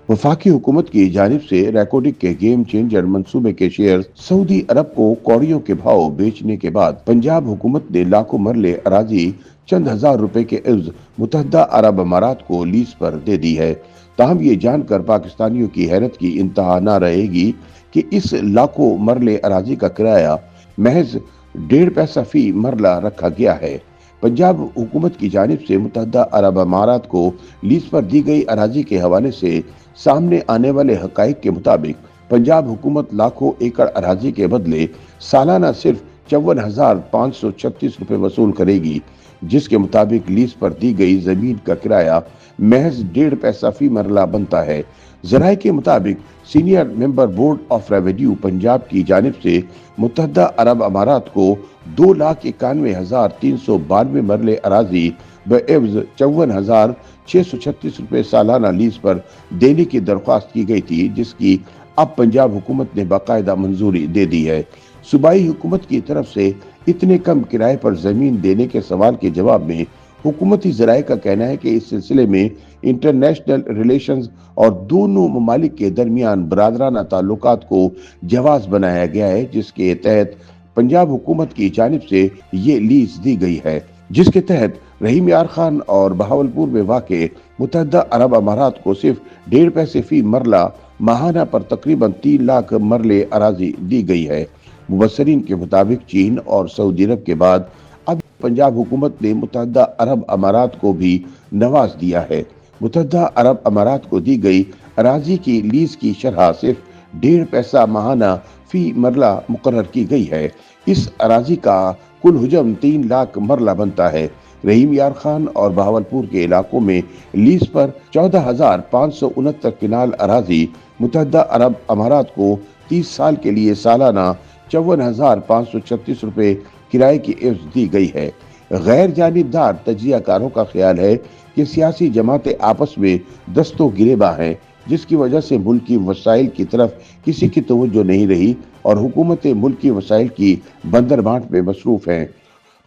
वफाकी हुकूमत की जानिब से रैकोडिक के गेम चेंजर मंसूबे के शेयर सऊदी अरब को कौड़ियों के भाव बेचने के बाद पंजाब हुकूमत ने लाखों मरले अराजी चंद हजार रुपए के एवज मुतहदा अरब अमारात को लीज पर दे दी है। ताहम ये जानकर पाकिस्तानियों की हैरत की इंतहा न रहेगी कि इस लाखों मरले अराजी का किराया महज 1.5 पैसा फी मरला रखा गया है। पंजाब हुकूमत की जानिब से मुतहदा अरब अमारात को लीज पर दी गई अराजी के हवाले से सामने आने वाले हकाइक के मुताबिक पंजाब हुकूमत लाखों एकड़ अराजी के बदले सालाना सिर्फ 54,536 रुपए वसूल करेगी, जिसके मुताबिक लीज पर दी गई जमीन का किराया महज 1.5 पैसा फी मरला बनता है। जराये के मुताबिक senior member board of revenue Punjab की जानिब से मुतहदा अरब अमारात को 2,91,392 मरले अराजी बएवज 54,636 रुपए सालाना लीज पर देने की दरख्वास्त की गई थी, जिसकी अब पंजाब हुकूमत ने बाकायदा मंजूरी दे दी है। सूबाई हुकूमत की तरफ से इतने कम किराए पर जमीन देने के सवाल के जवाब में हुकूमती जराये का कहना है कि इस सिलसिले में इंटरनेशनल रिलेशंस और दोनों ममालिक के दरमियान बरादराना ताल्लुकात को जवाज बनाया गया है, जिसके तहत पंजाब हुकूमत की जानिब से ये लीज दी गई है, जिसके तहत रहीम यार खान और बहावलपुर में वाक़े मुतहदा अरब अमारात को सिर्फ 1.5 पैसे फी मरला माहाना पर तकरीबन 3 लाख मरले अराजी दी गई है। मुबस्सरीन के मुताबिक चीन और सऊदी अरब के बाद अब पंजाब हुकूमत ने मुतहदा अरब अमारात को भी नवाज दिया है। मुतहदा अरब अमारात को दी गई अराजी की लीज की शरह सिर्फ 1.5 पैसा माहाना फी मरला मुकर्रर की गई है। इस अराजी का कुल हुजम 3 लाख मरला बनता है। रहीम यार खान और बहावलपुर के इलाकों में लीज पर 14,569 किनाल अराजी मुतहदा अरब अमारात को 30 साल के लिए सालाना 54,536 रुपए किराए की एवज दी गई है। गैर जानिबदार तजियाकारों का ख्याल है कि सियासी जमातें आपस में दस्तों गिरेबा हैं, जिसकी वजह से मुल्की वसाइल की तरफ किसी की तवज्जो नहीं रही और हुकूमतें मुल्की वसाइल की बंदरबांट में मसरूफ हैं।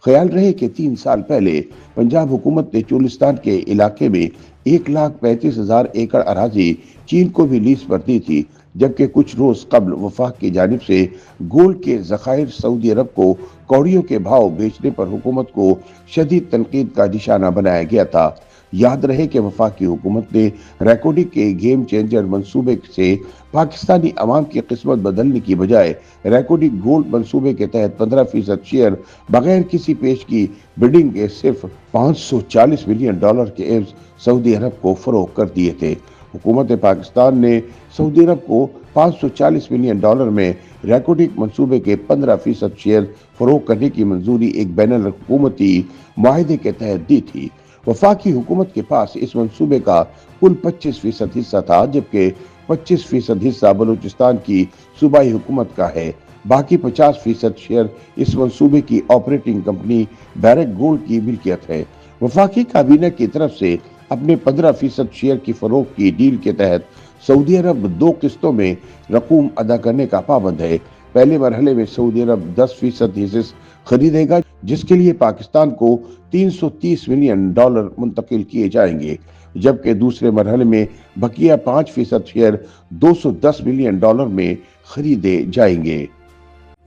ख्याल रहे कि 3 साल पहले पंजाब हुकूमत ने चोलिस्तान के इलाके में 1,35,000 एकड़ अराजी चीन को भी लीज पर दी थी, जबकि कुछ रोज कबल वफाक की जानिब से गोल्ड के जखायर सऊदी अरब को कौड़ियों के भाव बेचने पर हुकूमत को शदीद तनकीद का निशाना बनाया गया था। याद रहे कि वफाकी हुकूमत ने रैकोडिक के गेम चेंजर मंसूबे से पाकिस्तानी अवाम की किस्मत बदलने की बजाय रैकोडिक गोल्ड मंसूबे के तहत 15% शेयर बगैर किसी पेश की बिडिंग के सिर्फ $540 मिलियन के एवज सऊदी अरब को फरोख्त कर दिए थे। हुकूमत पाकिस्तान ने सऊदी अरब को $540 मिलियन में रैकोडिक मंसूबे के 15% शेयर फरोख्त करने की मंजूरी एक बैनुल हुकूमती मुआहदे के तहत दी थी। वफाकी हुकूमत के पास इस मंसूबे का कुल 25% हिस्सा था, जबकि 25% हिस्सा बलूचिस्तान की सूबाई हुकूमत का है। बाकी 50% शेयर इस मंसूबे की ऑपरेटिंग कंपनी बैरक गोल्ड की मिल्कियत है। वफाकी काबीना की तरफ से अपने 15% शेयर की फरोख्त की डील के तहत सऊदी अरब 2 किस्तों में रकूम अदा करने का पाबंद है। पहले मरहले में सऊदी अरब 10% हिस्से खरीदेगा, जिसके लिए पाकिस्तान को $330 मिलियन मुंतकिल किए जाएंगे, जबकि दूसरे मरहले में बकिया 5% शेयर $210 मिलियन में खरीदे जाएंगे।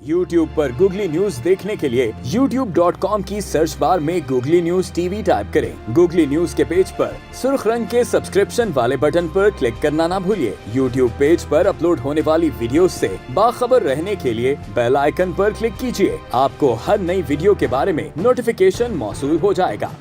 YouTube पर गूगली न्यूज देखने के लिए youtube.com की सर्च बार में गूगली न्यूज टीवी टाइप करें। गूगली न्यूज के पेज पर सुर्ख रंग के सब्सक्रिप्शन वाले बटन पर क्लिक करना ना भूलिए। YouTube पेज पर अपलोड होने वाली वीडियोस से बाखबर रहने के लिए बेल आइकन पर क्लिक कीजिए। आपको हर नई वीडियो के बारे में नोटिफिकेशन मौसूल हो जाएगा।